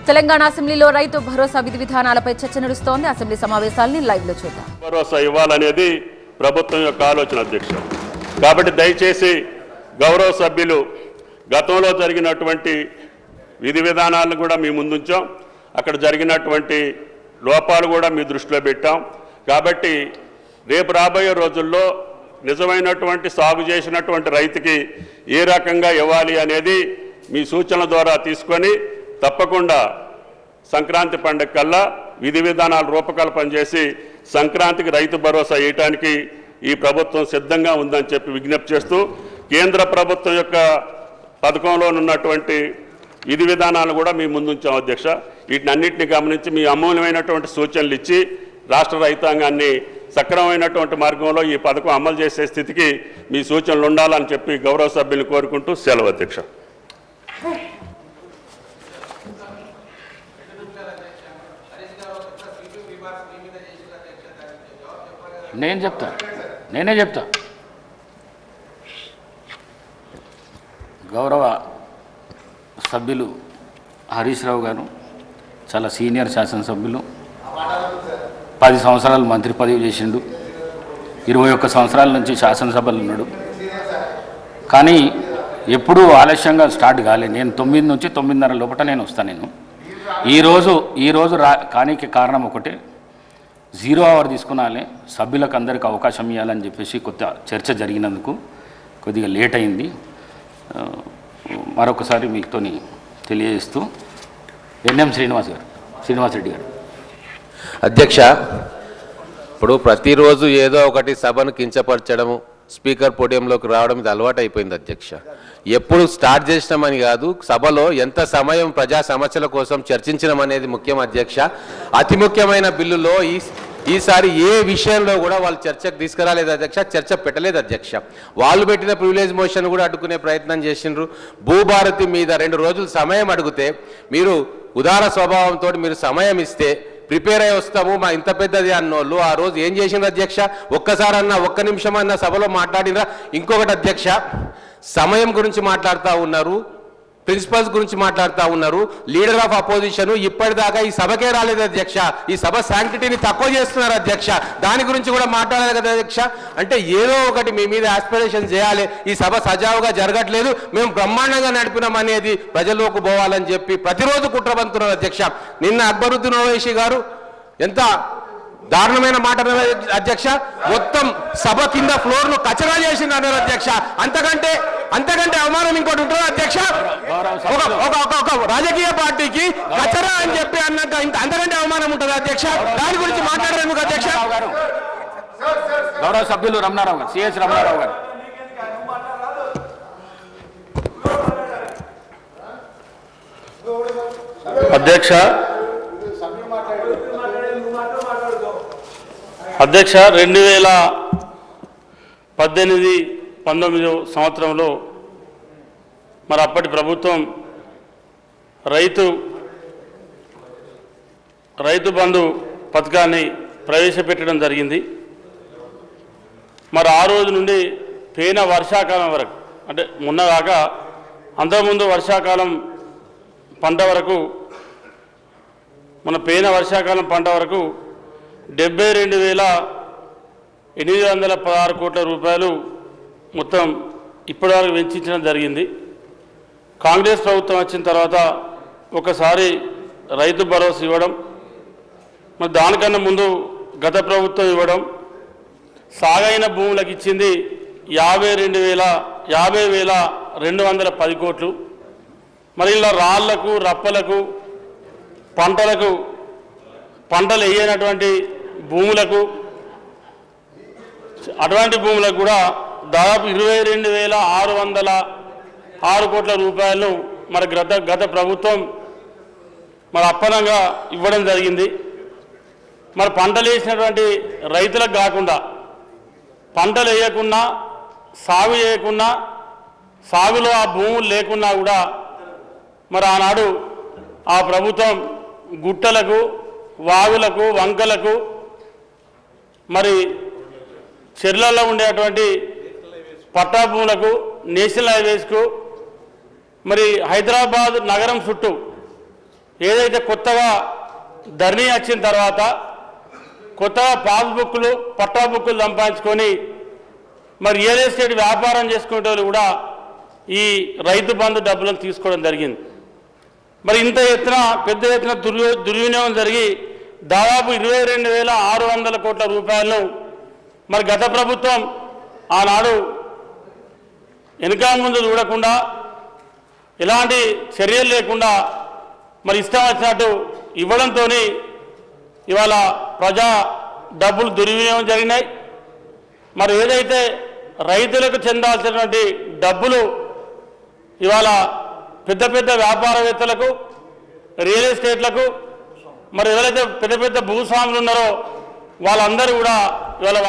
తెలంగాణ అసెంబ్లీలో రైతు భరోసా విధి విధానాలపై చర్చ నడుస్తోంది. అసెంబ్లీ సమావేశాలని లైవ్ లో చూద్దాం. భరోసా ఇవ్వాలనేది ప్రభుత్వం యొక్క ఆలోచన అధ్యక్ష. కాబట్టి దయచేసి గౌరవ సభ్యులు గతంలో జరిగినటువంటి విధి విధానాలను కూడా మీ ముందుంచాం. అక్కడ జరిగినటువంటి లోపాలు కూడా మీ దృష్టిలో పెట్టాం. కాబట్టి రేపు రాబోయే రోజుల్లో నిజమైనటువంటి సాగు చేసినటువంటి రైతుకి ఏ రకంగా ఇవ్వాలి అనేది మీ సూచనల ద్వారా తీసుకొని తప్పకుండా సంక్రాంతి పండుగ కల్లా విధి విధానాలు రూపకల్పన చేసి సంక్రాంతికి రైతు భరోసా ఇవ్వడానికి ఈ ప్రభుత్వం సిద్ధంగా ఉందని చెప్పి విజ్ఞప్తి చేస్తూ కేంద్ర ప్రభుత్వం యొక్క పథకంలో ఉన్నటువంటి విధి విధానాలు కూడా మీ ముందుంచాం అధ్యక్ష. వీటినన్నింటినీ గమనించి మీ అమూల్యమైనటువంటి సూచనలు ఇచ్చి రాష్ట్ర రైతాంగాన్ని సక్రమమైనటువంటి మార్గంలో ఈ పథకం అమలు చేసే స్థితికి మీ సూచనలు ఉండాలని చెప్పి గౌరవ సభ్యులు కోరుకుంటూ సెలవు అధ్యక్ష. నేనే చెప్తా గౌరవ సభ్యులు హరీష్ రావు గారు చాలా సీనియర్ శాసనసభ్యులు, 10 సంవత్సరాలు మంత్రి పదవి చేసిండు, 21 సంవత్సరాల నుంచి శాసనసభలో ఉన్నాడు. కానీ ఎప్పుడూ ఆలస్యంగా స్టార్ట్ కాలేదు. నేను 9 నుంచి 9:30 లోపల నేను వస్తాను. ఈరోజు కానీకి కారణం ఒకటే, 0 అవర్ తీసుకున్నాలే సభ్యులకు అందరికీ అవకాశం ఇవ్వాలని చెప్పేసి కొత్త చర్చ జరిగినందుకు కొద్దిగా లేట్ అయింది. మరొకసారి మీతో తెలియజేస్తూ ఎన్ఎం శ్రీనివాసరెడ్డి గారు. అధ్యక్ష, ఇప్పుడు ప్రతిరోజు ఏదో ఒకటి సభను కించపరచడము, స్పీకర్ పోడియంలోకి రావడం ఇది అలవాటు అయిపోయింది అధ్యక్ష. ఎప్పుడు స్టార్ట్ చేసినామని కాదు, సభలో ఎంత సమయం ప్రజా సమస్యల కోసం చర్చించడం అనేది ముఖ్యం అధ్యక్ష. అతి ముఖ్యమైన బిల్లులో ఈసారి ఏ విషయంలో కూడా వాళ్ళు చర్చకు తీసుకురాలేదు అధ్యక్ష, చర్చ పెట్టలేదు అధ్యక్ష. వాళ్ళు పెట్టిన ప్రివిలేజ్ మోషన్ కూడా అడ్డుకునే ప్రయత్నం చేసిండ్రు. భూభారతి మీద 2 రోజులు సమయం అడిగితే మీరు ఉదార స్వభావంతో మీరు సమయం ఇస్తే ప్రిపేర్ అయ్యి వస్తాము మా ఇంత పెద్దది అన్నోళ్ళు ఆ రోజు ఏం చేసిండ్రు అధ్యక్ష? ఒక్కసారన్నా 1 నిమిషం అన్న సభలో మాట్లాడినరా? ఇంకొకటి అధ్యక్ష, సమయం గురించి మాట్లాడుతూ ఉన్నారు, ప్రిన్సిపల్స్ గురించి మాట్లాడుతూ ఉన్నారు. లీడర్ ఆఫ్ అపోజిషన్ ఇప్పటిదాకా ఈ సభకే రాలేదు అధ్యక్ష. ఈ సభ శాంక్టిటీని తక్కువ చేస్తున్నారు అధ్యక్ష. దాని గురించి కూడా మాట్లాడాలి కదా అధ్యక్ష. అంటే ఏదో ఒకటి మీ మీద ఆస్పిరేషన్ చేయాలి. ఈ సభ సజావుగా జరగట్లేదు, మేము బ్రహ్మాండంగా నడిపినాం అనేది ప్రజల్లోకి పోవాలని చెప్పి ప్రతిరోజు కుట్రబంతున్నారు అధ్యక్ష. నిన్న అక్బరుద్దీన్ ఓవైసీ గారు ఎంత దారుణమైన మాట అధ్యక్ష, మొత్తం సభ కింద ఫ్లోర్ ను కచరా చేసింది అన్నారు అధ్యక్ష. అంతకంటే అవమానం ఇంకోటి ఉంటుందా అధ్యక్ష? ఒక రాజకీయ పార్టీకి కచరా అని చెప్పి అన్నాక అంతకంటే అవమానం ఉంటుందా అధ్యక్ష? దాని గురించి మాట్లాడరేందుకు అధ్యక్ష? గౌరవ సభ్యులు రమణారావు గారు, సిఎస్ రమణారావు గారు. అధ్యక్ష 2018-19 సంవత్సరంలో మరి అప్పటి ప్రభుత్వం రైతు బంధు పథకాన్ని ప్రవేశపెట్టడం జరిగింది. మరి ఆ రోజు నుండి పోయిన వర్షాకాలం వరకు, అంటే మొన్నగాక అంతకుముందు వర్షాకాలం పంట వరకు, మన పోయిన వర్షాకాలం పంట వరకు 72,816 కోట్ల రూపాయలు మొత్తం ఇప్పటివరకు వెచ్చించడం జరిగింది. కాంగ్రెస్ ప్రభుత్వం వచ్చిన తర్వాత ఒకసారి రైతు భరోసా ఇవ్వడం, మరి దానికన్నా ముందు గత ప్రభుత్వం ఇవ్వడం, సాగైన భూములకు ఇచ్చింది 50,210 కోట్లు. మరి ఇలా రాళ్లకు రప్పలకు పంటలు వేయనటువంటి భూములకు, అటువంటి భూములకు కూడా దాదాపు 22,606 కోట్ల రూపాయలను మరి గత ప్రభుత్వం మరి అప్పనంగా ఇవ్వడం జరిగింది. మరి పంటలు వేసినటువంటి రైతులకు కాకుండా, పంటలు వేయకున్నా, సాగు చేయకున్నా, సాగులో ఆ భూములు లేకున్నా కూడా మరి ఆనాడు ఆ ప్రభుత్వం గుట్టలకు, వాగులకు, వంకలకు, మరి చెర్లలో ఉండేటువంటి పట్టా భూములకు, నేషనల్ హైవేస్కు, మరి హైదరాబాద్ నగరం చుట్టూ ఏదైతే కొత్తగా ధరణి వచ్చిన తర్వాత కొత్తగా పాస్బుక్లు పట్టా బుక్కులు సంపాదించుకొని మరి రియల్ ఎస్టేట్ వ్యాపారం చేసుకునే వాళ్ళు కూడా ఈ రైతు బంధు డబ్బులను తీసుకోవడం జరిగింది. మరి ఇంత ఎత్తున పెద్ద ఎత్తున దుర్వినియోగం జరిగి దాదాపు 22,600 కోట్ల రూపాయలను మరి గత ప్రభుత్వం ఆనాడు వెనుక ముందు చూడకుండా ఎలాంటి చర్యలు లేకుండా మరి ఇష్టం వచ్చినట్టు ఇవ్వడంతో ఇవాళ ప్రజా డబ్బులు దుర్వినియోగం జరిగినాయి. మరి ఏదైతే రైతులకు చెందాల్సినటువంటి డబ్బులు ఇవాళ పెద్ద పెద్ద వ్యాపారవేత్తలకు రియల్ ఎస్టేట్లకు మరి ఎవరైతే పెద్ద పెద్ద భూస్వాములు ఉన్నారో వాళ్ళందరూ కూడా ఇవాళ